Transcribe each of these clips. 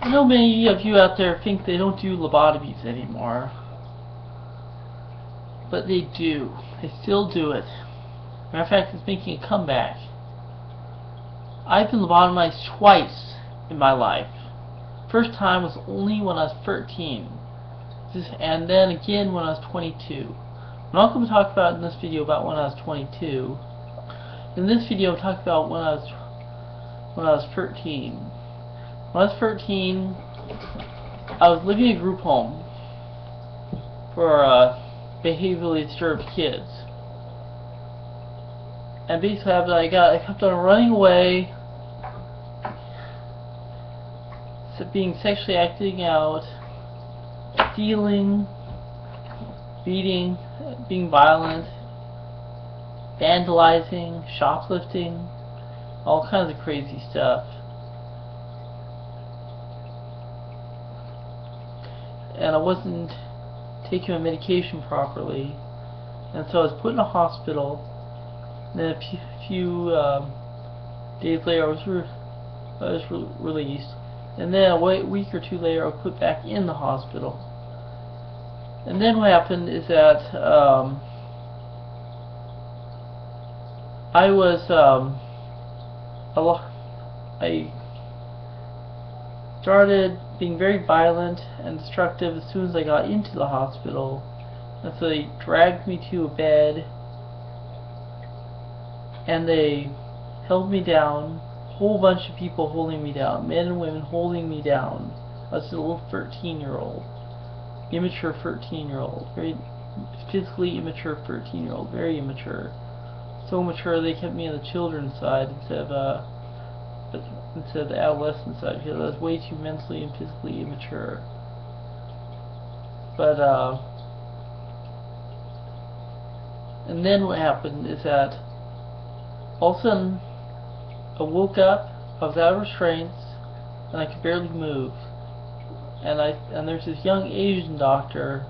I know many of you out there think they don't do lobotomies anymore, but they do. They still do it. Matter of fact, it's making a comeback. I've been lobotomized twice in my life. First time was only when I was 13, and then again when I was 22. I'm not going to talk about in this video about when I was 22. In this video, I'm talking about when I was 13. When I was 13, I was living in a group home for behaviorally disturbed kids. And basically, I kept on running away, being sexually acting out, stealing, beating, being violent, vandalizing, shoplifting, all kinds of crazy stuff. And I wasn't taking my medication properly, and so I was put in a hospital. And then a few days later, I was released. And then a week or two later, I was put back in the hospital. And then what happened is that I started being very violent and destructive as soon as I got into the hospital. And so they dragged me to a bed and they held me down. A whole bunch of people holding me down, men and women holding me down. I was a little 13-year-old, immature 13-year-old, very physically immature 13-year-old, very immature. So immature they kept me on the children's side instead of the adolescent side, because I was way too mentally and physically immature. But and then what happened is that all of a sudden I woke up, I was out of restraints, and I could barely move. And there's this young Asian doctor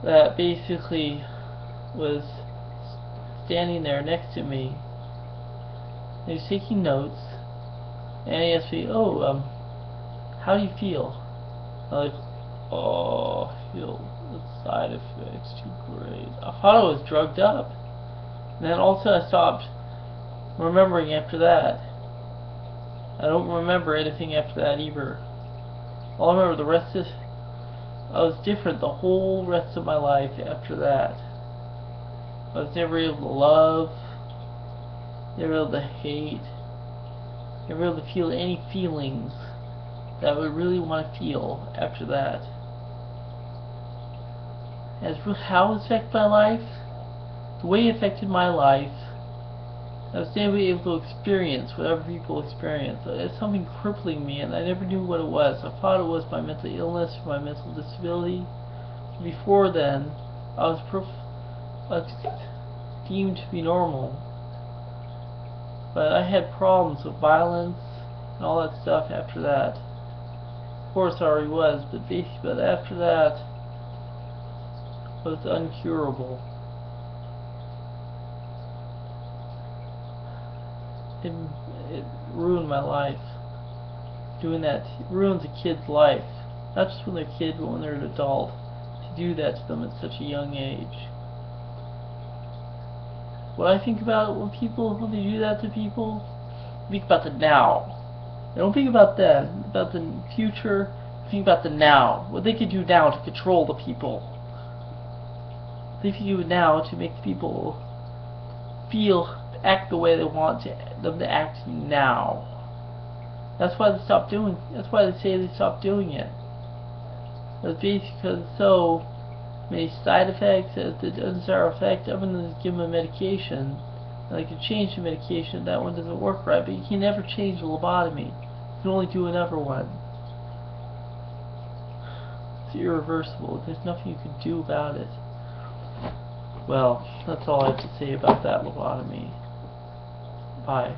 that basically was standing there next to me. And he was taking notes, and he asked me, "Oh, how do you feel?" I'm like, "Oh, I feel the side effects too great." I thought I was drugged up. And then all of a sudden I stopped remembering after that. I don't remember anything after that either. All I remember the rest is I was different the whole rest of my life after that. I was never able to love, never able to hate, never able to feel any feelings that I would really want to feel after that. As for how it affected my life, the way it affected my life, I was never able to experience what other people experience. It's something crippling me, and I never knew what it was. I thought it was my mental illness, my mental disability. Before then, I was deemed to be normal. But I had problems with violence and all that stuff after that. Of course I already was, but after that, it was uncurable. It ruined my life. Doing that ruins a kid's life. Not just when they're a kid, but when they're an adult. To do that to them at such a young age. What I think about when they do that to people, I think about the now. I don't think about then, about the future. I think about the now. What they could do now to control the people. They can do it now to make the people act the way they want them to act now. That's why they stopped doing. That's why they say they stopped doing it. It's basically because so many side effects, the undesirable effect. Everyone is given a medication, and they can change the medication if that one doesn't work right. But you can never change the lobotomy. You can only do another one. It's irreversible. There's nothing you can do about it. Well, that's all I have to say about that lobotomy. Bye.